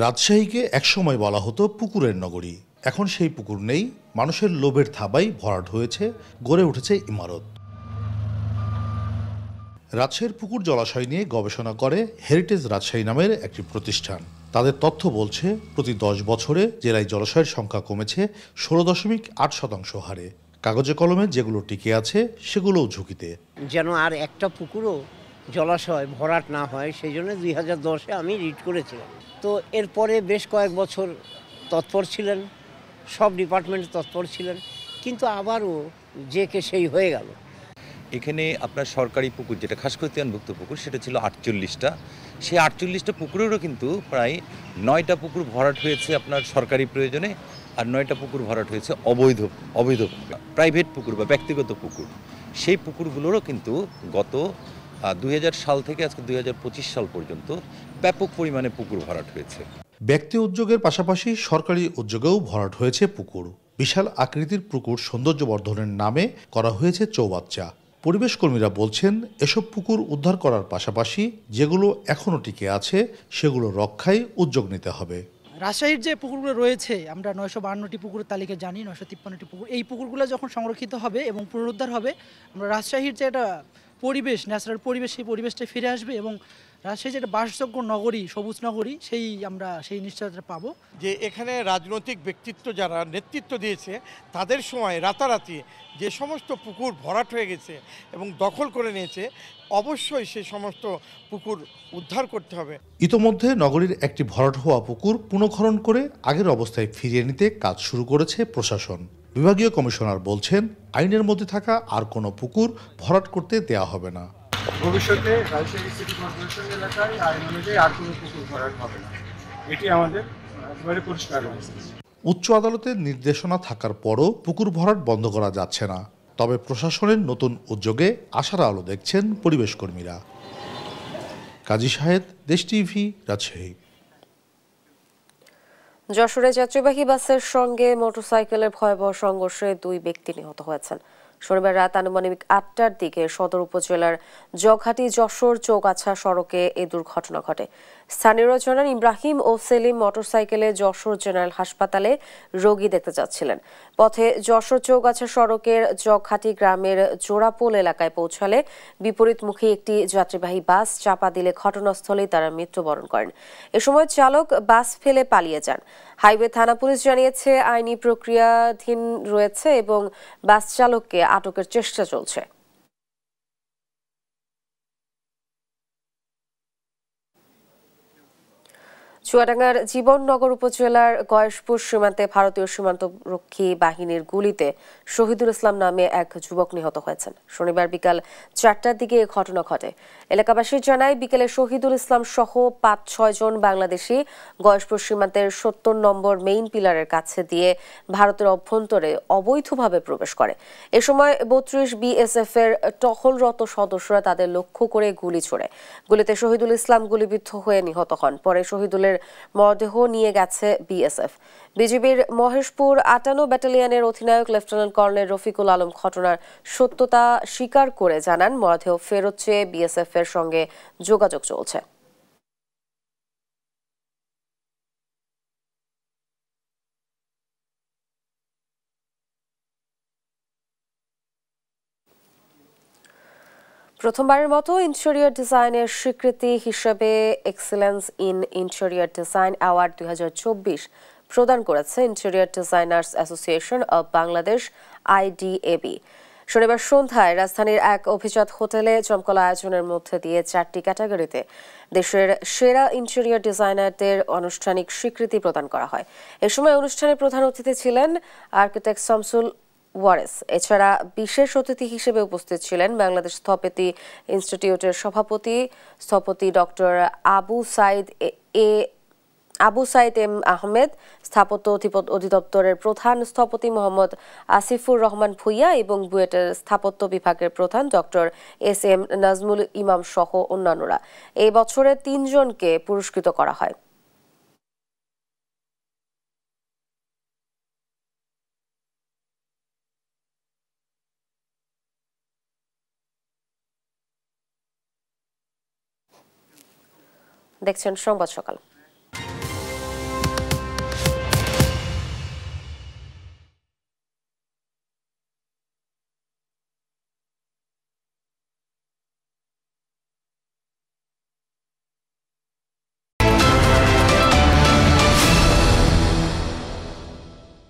রাজশাহীকে একসময় বলা হতো পুকুরের নগরী। এখন সেই পুকুর নেই, মানুষের লোভের থাবায় ভরাট হয়েছে, গড়ে উঠেছে ইমারত। রাজশাহীর পুকুর জলাশয় নিয়ে গবেষণা করে হেরিটেজ রাজশাহী নামের একটি প্রতিষ্ঠান। তাদের তথ্য বলছে, প্রতি 10 বছরে জেলায় জলাশয়ের সংখ্যা কমেছে 16.8% হারে। কাগজে কলমে যেগুলো টিকে আছে সেগুলোও ঝুঁকিতে। যেন আর একটা পুকুরও জলাশয় ভরাট না হয়, সেই জন্য 2010-এ আমি রিট করেছিলাম। তো এরপরে বেশ কয়েক বছর তৎপর ছিলেন, সব ডিপার্টমেন্ট তৎপর ছিলেন, কিন্তু আবারও যে কে সেই হয়ে গেল। এখানে আপনার সরকারি পুকুর, যেটা খাস খতিয়ানভুক্ত পুকুর, সেটা ছিল 48টা। সেই 48টা পুকুরেরও কিন্তু প্রায় 9টা পুকুর ভরাট হয়েছে আপনার সরকারি প্রয়োজনে, আর 9টা পুকুর ভরাট হয়েছে অবৈধ প্রাইভেট পুকুর বা ব্যক্তিগত পুকুর। সেই পুকুরগুলোরও কিন্তু গত 2000 সাল থেকে আজকে 2025 সাল পর্যন্ত ব্যাপক পরিমাণে পুকুর ভরাট হয়েছে। ব্যক্তি উদ্যোগের পাশাপাশি সরকারি উদ্যোগেও ভরাট হয়েছে পুকুর। বিশাল আকৃতির পুকুর সৌন্দর্য বর্ধনের নামে করা হয়েছে চৌবাচ্চা। পরিবেশ কর্মীরা বলছেন, এসব পুকুর উদ্ধার করার পাশাপাশি যেগুলো এখনো টিকে আছে সেগুলো রক্ষায় উদ্যোগ নিতে হবে। রাজশাহীর যে পুকুরগুলো রয়েছে, আমরা 952টি পুকুরের তালিকা জানি, 953টি পুকুর। এই পুকুরগুলো যখন সংরক্ষিত হবে এবং পুনরুদ্ধার হবে, আমরা রাজশাহীর যে একটা পরিবেশ, ন্যাচারাল পরিবেশ, সেই পরিবেশটা ফিরে আসবে এবং রাজশাহী যেটা বাসযোগ্য নগরী, সবুজ নগরী, আমরা সেই নিশ্চয়তা পাবো। যে এখানে রাজনৈতিক ব্যক্তিত্ব যারা নেতৃত্ব দিয়েছে, তাদের সময় রাতারাতি যে সমস্ত পুকুর ভরাট হয়ে গেছে এবং দখল করে নিয়েছে, অবশ্যই সেই সমস্ত পুকুর উদ্ধার করতে হবে। ইতোমধ্যে নগরীর একটি ভরাট হওয়া পুকুর পুনঃখনন করে আগের অবস্থায় ফিরিয়ে নিতে কাজ শুরু করেছে প্রশাসন। বিভাগীয় কমিশনার বলছেন, আইনের মধ্যে থাকা আর কোনো পুকুর ভরাট করতে দেয়া হবে না। ভবিষ্যতে রাজশাহী সিটি কর্পোরেশন এলাকায় আইন অনুযায়ী আর কোনো পুকুর ভরাট হবে না, এটি আমাদের একেবারে পরিষ্কার রয়েছে। উচ্চ আদালতের নির্দেশনা থাকার পরও পুকুর ভরাট বন্ধ করা যাচ্ছে না। তবে প্রশাসনের নতুন উদ্যোগে আশার আলো দেখছেন পরিবেশ কর্মীরা। কাজী শাহেদ, দেশ টিভি, রাজশাহী। যশোরে যাত্রীবাহী বাসের সঙ্গে মোটরসাইকেলের ভয়াবহ সংঘর্ষে 2 ব্যক্তি নিহত হয়েছেন। শনিবার রাত আনুমানিক 8টার দিকে সদর উপজেলার জগহাটি যশোর চৌগাছা সড়কে এই দুর্ঘটনা ঘটে। স্থানীয়রা জানান, ইব্রাহিম ও সেলিম মোটরসাইকেলে যশোর জেনারেল হাসপাতালে রোগী দেখতে যাচ্ছিলেন। পথে যশোর চৌগাছা সড়কের জগহাটি গ্রামের জোড়াপোল এলাকায় পৌঁছালে বিপরীতমুখী একটি যাত্রীবাহী বাস চাপা দিলে ঘটনাস্থলেই তারা মৃত্যুবরণ করেন। এ সময় চালক বাস ফেলে পালিয়ে যান। হাইওয়ে থানা পুলিশ জানিয়েছে, আইনি প্রক্রিয়াধীন রয়েছে এবং বাস চালককে আটকের চেষ্টা চলছে। চুয়াডাঙ্গার জীবননগর উপজেলার গয়েশপুর সীমান্তে ভারতীয় সীমান্তরক্ষী বাহিনীর গুলিতে শহীদুল ইসলাম নামে এক যুবক নিহত হয়েছেন। শনিবার বিকাল 4টার দিকে এ ঘটনা ঘটে। এলাকাবাসী জানায় বিকেলে শহীদুল ইসলাম সহ 5-6 জন বাংলাদেশি গয়েশপুর সীমান্তের 70 নম্বর মেইন পিলারের কাছে দিয়ে ভারতের অভ্যন্তরে অবৈধভাবে প্রবেশ করে। এ সময় 32 বিএসএফ এর টহলরত সদস্যরা তাদের লক্ষ্য করে গুলি ছোড়ে। গুলিতে শহীদুল ইসলাম গুলিবিদ্ধ হয়ে নিহত হন। পরে শহীদুলের মরদেহ নিয়ে গেছে বিএসএফ। বিজিবির মহেশপুর 58 ব্যাটালিয়নের অধিনায়ক লেফটেন্যান্ট কর্নেল রফিকুল আলম ঘটনার সত্যতা স্বীকার করে জানান, মরদেহ ফেরত চেয়ে বিএসএফ এর সঙ্গে যোগাযোগ চলছে। প্রথমবারের মতো ইন্টেরিয়র ডিজাইনের স্বীকৃতি হিসেবে excellence in interior design award 2024 প্রদান করেছে interior designers association of Bangladesh IDAB। শনিবার সন্ধ্যায় রাজধানীর এক অভিজাত হোটেলে জমকলা আয়োজনের মধ্যে দিয়ে 4টি ক্যাটাগরিতে দেশের সেরা ইন্টেরিয়র ডিজাইনারদের আনুষ্ঠানিক স্বীকৃতি প্রদান করা হয়। এ সময় অনুষ্ঠানে প্রধান অতিথি ছিলেন আর্কিটেক্ট শামসুল ওয়ারেস। এছাড়া বিশেষ অতিথি হিসেবে উপস্থিত ছিলেন বাংলাদেশ স্থপতি ইনস্টিটিউটের সভাপতি স্থপতি ডক্টর আবু সাইদ এম আহমেদ, স্থাপত্য অধিদপ্তরের প্রধান স্থপতি মোহাম্মদ আসিফুর রহমান ভুইয়া এবং বুয়েটের স্থাপত্য বিভাগের প্রধান ডক্টর SM নাজমুল ইমাম সহ অন্যান্যরা। এই বছরে 3 জনকে পুরস্কৃত করা হয়। দেখছেন সংবাদ সকাল।